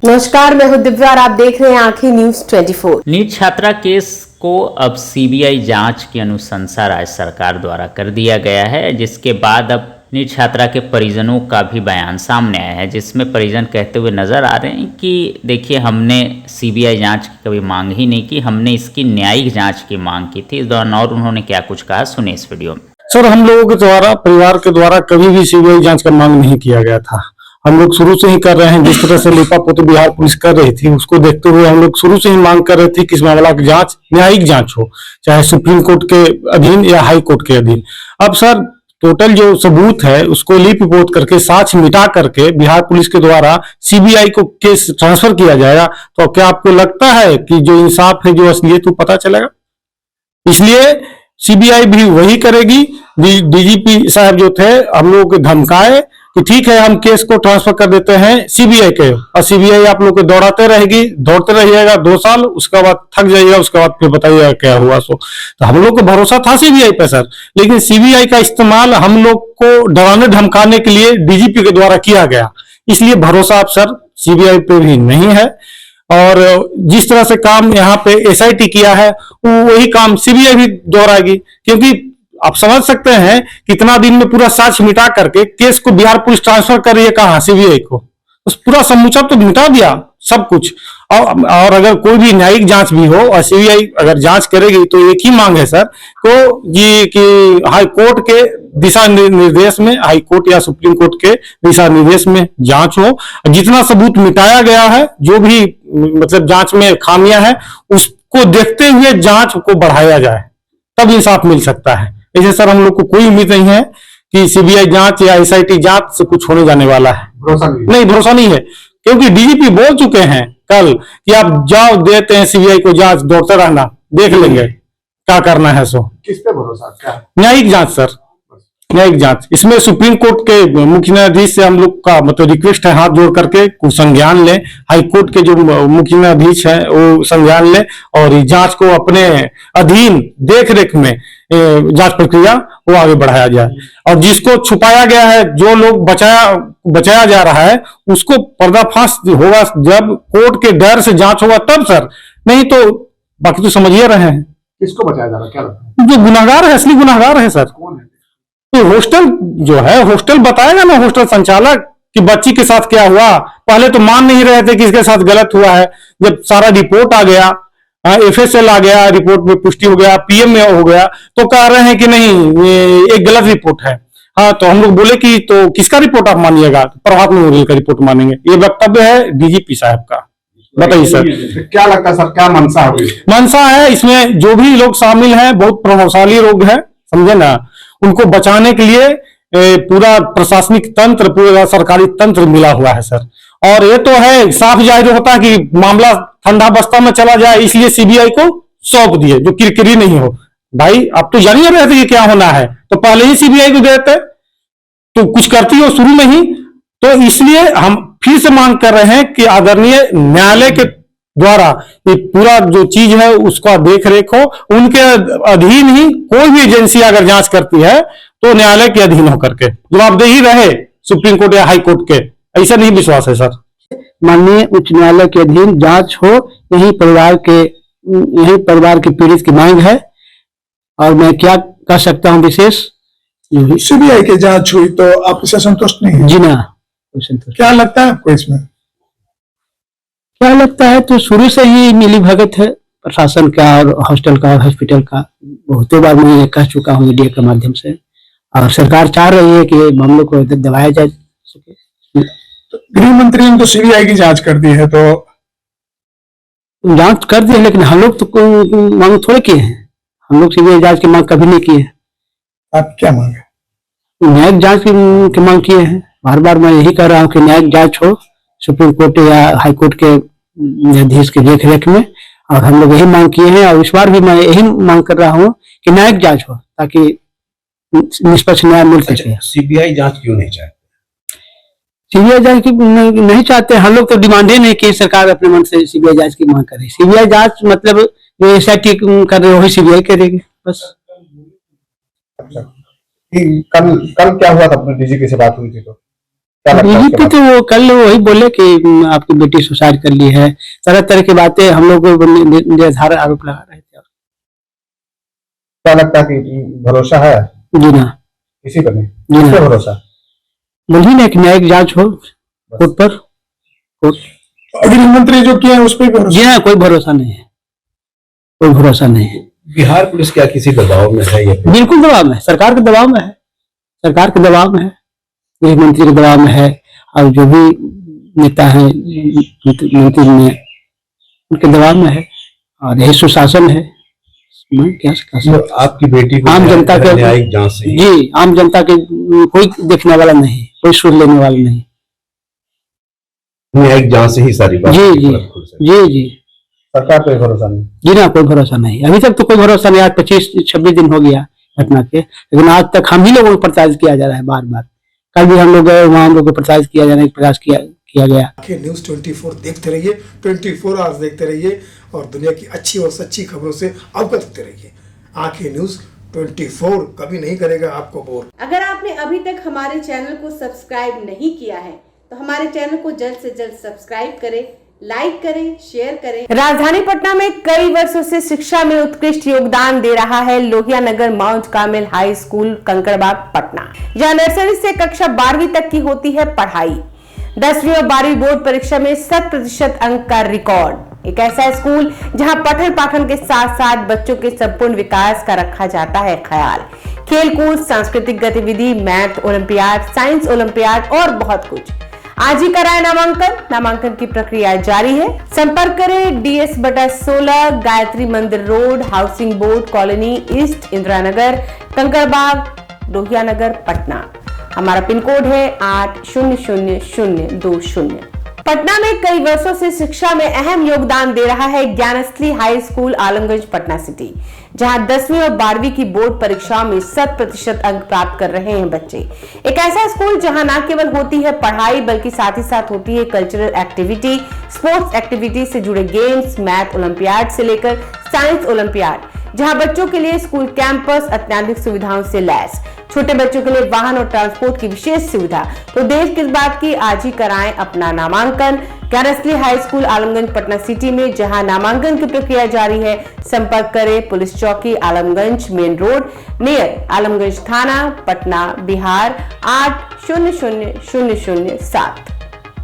नमस्कार, मैं हूं दिव्या और आप देख रहे हैं आंखें न्यूज 24। नीट छात्रा केस को अब सीबीआई जांच की अनुशंसा राज्य सरकार द्वारा कर दिया गया है, जिसके बाद अब नीट छात्रा के परिजनों का भी बयान सामने आया है, जिसमें परिजन कहते हुए नजर आ रहे हैं कि देखिए, हमने सीबीआई जांच की कभी मांग ही नहीं की, हमने इसकी न्यायिक जांच की मांग की थी। इस दौरान और उन्होंने क्या कुछ कहा, सुनिए इस वीडियो में। सर, हम लोगों के द्वारा, परिवार के द्वारा कभी भी सीबीआई जांच का मांग नहीं किया गया था। हम लोग शुरू से ही कर रहे हैं। जिस तरह से लीपापोती बिहार पुलिस कर रही थी, उसको देखते हुए हम लोग शुरू से ही मांग कर रहे थे कि इस मामला की जांच न्यायिक जांच हो, चाहे सुप्रीम कोर्ट के अधीन या हाई कोर्ट के अधीन। अब सर, टोटल जो सबूत है उसको लीपपोत करके, साक्ष्य मिटा करके बिहार पुलिस के द्वारा सीबीआई को केस ट्रांसफर किया जाएगा, तो क्या आपको लगता है कि जो इंसाफ है, जो असलियत, वो पता चलेगा? इसलिए सीबीआई भी वही करेगी। डीजीपी साहब जो थे, हम लोगों को धमकाए कि ठीक है, हम केस को ट्रांसफर कर देते हैं सीबीआई के, और सीबीआई आप लोग को दौड़ाते रहेगी, दौड़ते रहिएगा 2 साल, उसके बाद थक जाइएगा, उसके बाद फिर बताइएगा क्या हुआ। सो तो हम लोग को भरोसा था सीबीआई पे सर, लेकिन सीबीआई का इस्तेमाल हम लोग को डराने धमकाने के लिए डीजीपी के द्वारा किया गया। इसलिए भरोसा अब सर सीबीआई पे भी नहीं है, और जिस तरह से काम यहाँ पे एसआईटी किया है, वही काम सीबीआई भी दोहराएगी। क्योंकि आप समझ सकते हैं कितना दिन में पूरा साक्ष्य मिटा करके केस को बिहार पुलिस ट्रांसफर कर रही है कहाँ, सीबीआई को। उस पूरा समूचा तो मिटा दिया सब कुछ। और अगर कोई भी न्यायिक जांच भी हो और सीबीआई अगर जांच करेगी, तो एक ही मांग है सर को ये कि हाई कोर्ट के दिशा निर्देश में, हाई कोर्ट या सुप्रीम कोर्ट के दिशा निर्देश में जांच हो। जितना सबूत मिटाया गया है, जो भी मतलब जांच में खामियां हैं, उसको देखते हुए जांच को बढ़ाया जाए, तब इंसाफ मिल सकता है। ऐसे सर हम लोग को कोई उम्मीद नहीं है कि सीबीआई जांच या एसआईटी जांच से कुछ होने जाने वाला है। भरोसा नहीं है, क्योंकि डीजीपी बोल चुके हैं कल कि आप जाओ, देते हैं सीबीआई को जांच, दौड़ते रहना, देख लेंगे क्या करना है। सो किस पे भरोसा? क्या न्यायिक जांच सर, न्यायिक जांच। इसमें सुप्रीम कोर्ट के मुख्य न्यायाधीश से हम लोग का मतलब रिक्वेस्ट है, हाथ जोड़ करके कुछ संज्ञान लें। हाई कोर्ट के जो मुख्य न्यायाधीश हैं वो संज्ञान लें, और इस जांच को अपने अधीन देख रेख में जांच प्रक्रिया वो आगे बढ़ाया जाए। और जिसको छुपाया गया है, जो लोग बचाया जा रहा है, उसको पर्दाफाश होगा जब कोर्ट के डर से जांच होगा तब सर, नहीं तो बाकी तो समझिए रहे हैं। किसको बचाया जा रहा है? क्या लगता है? जो गुनाहगार है, असली गुनाहगार है सर। कौन है? तो हॉस्टल जो है, हॉस्टल बताएगा ना, हॉस्टल संचालक, कि बच्ची के साथ क्या हुआ। पहले तो मान नहीं रहे थे कि इसके साथ गलत हुआ है। जब सारा रिपोर्ट आ गया, एफएसएल आ गया, रिपोर्ट में पुष्टि हो गया, पीएम में हो गया, तो कह रहे हैं कि नहीं, ये एक गलत रिपोर्ट है। हाँ, तो हम लोग बोले कि तो किसका रिपोर्ट आप मानिएगा? प्रभात मेमोरियल का रिपोर्ट मानेंगे। ये वक्तव्य है डीजीपी साहब का। बताइए सर, क्या लगता है सर, क्या मंशा होगी? मंशा है इसमें, जो भी लोग शामिल हैं बहुत प्रभावशाली लोग हैं, समझे ना। उनको बचाने के लिए पूरा प्रशासनिक तंत्र, पूरा सरकारी तंत्र मिला हुआ है सर। और ये तो है, साफ जाहिर होता है कि मामला ठंडा बस्ता में चला जाए, इसलिए सीबीआई को सौंप दिए, जो किरकिरी नहीं हो। भाई, आप तो जान ही रहे थे कि क्या होना है, तो पहले ही सीबीआई को देते, तो कुछ करती हो शुरू में ही। तो इसलिए हम फिर से मांग कर रहे हैं कि आदरणीय न्यायालय के द्वारा ये पूरा जो चीज है उसका देख रेख हो, उनके अधीन ही कोई भी एजेंसी अगर जांच करती है तो न्यायालय के अधीन होकर के जवाबदेही रहे, सुप्रीम कोर्ट या हाई कोर्ट के। ऐसा नहीं विश्वास है सर। माननीय उच्च न्यायालय के अधीन जांच हो, यही परिवार के पीड़ित की मांग है। और मैं क्या कह सकता हूं विशेष? सीबीआई की जांच हुई तो आप इससे संतुष्ट नहीं है? जी ना, संतुष्ट। क्या लगता है आपको इसमें? क्या लगता है, तो शुरू से ही मिली भगत है प्रशासन का और हॉस्टल का, हॉस्पिटल का। बहुत बार मैं कह चुका हूँ मीडिया के माध्यम से, और सरकार चाह रही है कि मामलों को दबाया जा सके। तो गृह मंत्री ने तो सीबीआई की जांच कर दी है, तो जांच कर दी है, लेकिन हम लोग तो मांग थोड़े किए हैं। हम लोग सीबीआई जांच की मांग कभी नहीं की है। आप क्या मांगे? न्यायिक जांच की मांग किए हैं। बार बार मैं यही कह रहा हूँ कि न्यायिक जांच हो, सुप्रीम कोर्ट या हाई कोर्ट के न्यायाधीश की देख रेख में, और हम लोग यही मांग किए हैं। और इस बार भी मैं यही मांग कर रहा हूँ कि न्यायिक जांच हो, ताकि निष्पक्ष न्याय मिल सके। सीबीआई जांच क्यों नहीं चाहते? सीबीआई जांच की नहीं चाहते हम लोग, तो डिमांड ही नहीं की सरकार अपने मन से सीबीआई जांच की मांग करे। सीबीआई जांच मतलब जो एसआईटी कर रहे वही सीबीआई करेगी बस। कल क्या हुआ था? अपने डीजीपी से बात हुई थी तो क्या लगता है उसके बीजेपी बाद? तो वो कल वही बोले कि आपकी बेटी सुसाइड कर ली है, तरह तरह की बातें हम लोग को निराधार आरोप लगा रहे थे। क्या लगता है कि भरोसा है जी ना, किसी पर नहीं? जी किस पे हाँ। भरोसा? बोलिए ना कि न्यायिक जांच हो कोर्ट पर। गृह मंत्री जो किए हैं उस पर भी भरोसा जी हाँ, कोई भरोसा नहीं है, कोई भरोसा नहीं है। बिहार पुलिस क्या किसी दबाव में है? ये बिल्कुल दबाव में है, सरकार के दबाव में है, सरकार के दबाव में है, गृह मंत्री के दबाव में है, और जो भी नेता हैं मंत्री में उनके दबाव में है, और यही सुशासन है। मैं क्या कह सकता हूं? तो आपकी बेटी को आम जनता के न्यायिक जांच से जी, आम जनता के कोई देखने वाला नहीं, कोई सुन लेने वाला नहीं। न्यायिक जांच से ही सारी बात जी जी खुल सकती जी जी सरकार पे भरोसा नहीं? जी ना, कोई भरोसा नहीं, अभी तक तो कोई भरोसा नहीं। आज 25-26 दिन हो गया घटना के, लेकिन आज तक हम ही लोगों को प्रताड़ित किया जा रहा है बार बार। कल भी हम लोग गए, वहां हम लोग को प्रताड़ित किया जाने का प्रयास किया गया। आंखें न्यूज 24 देखते रहिए, 24 आवर्स देखते रहिए और दुनिया की अच्छी और सच्ची खबरों से अवगत होते रहिए। आंखें न्यूज 24 कभी नहीं करेगा आपको बोर। अगर आपने अभी तक हमारे चैनल को सब्सक्राइब नहीं किया है तो हमारे चैनल को जल्द से जल्द सब्सक्राइब करें, लाइक करें, शेयर करें। राजधानी पटना में कई वर्षों से शिक्षा में उत्कृष्ट योगदान दे रहा है Lohia Nagar Mount Carmel high school Kankarbagh Patna, जहां नर्सरी से कक्षा 12वीं तक की होती है पढ़ाई। 10वीं और 12वीं बोर्ड परीक्षा में 100% अंक का रिकॉर्ड। एक ऐसा स्कूल जहां पठन पाठन के साथ साथ बच्चों के संपूर्ण विकास का रखा जाता है ख्याल। खेलकूद, सांस्कृतिक गतिविधि, मैथ ओलंपियाड, साइंस ओलंपियाड और बहुत कुछ। आज ही कराएं नामांकन। नामांकन की प्रक्रिया जारी है। संपर्क करें DS/16 Gayatri Mandir road, housing board colony east, Indira Nagar, Kankarbagh, Lohia Nagar, Patna. हमारा पिन कोड है 800020। पटना में कई वर्षों से शिक्षा में अहम योगदान दे रहा है Gyansthali high school Alamganj Patna city, जहां 10वीं और 12वीं की बोर्ड परीक्षाओं में 100% अंक प्राप्त कर रहे हैं बच्चे। एक ऐसा स्कूल जहां न केवल होती है पढ़ाई बल्कि साथ ही साथ होती है कल्चरल एक्टिविटी, स्पोर्ट्स एक्टिविटी से जुड़े गेम्स, मैथ ओलंपियाड से लेकर साइंस ओलंपियाड, जहां बच्चों के लिए स्कूल कैंपस अत्याधुनिक सुविधाओं से लैस, छोटे बच्चों के लिए वाहन और ट्रांसपोर्ट की विशेष सुविधा। तो देर किस बात की, आज ही कराएं अपना नामांकन Gyansthali high school Alamganj Patna city में, जहां नामांकन की प्रक्रिया जारी है। संपर्क करें पुलिस चौकी Alamganj main road near Alamganj थाना, पटना, बिहार 800007।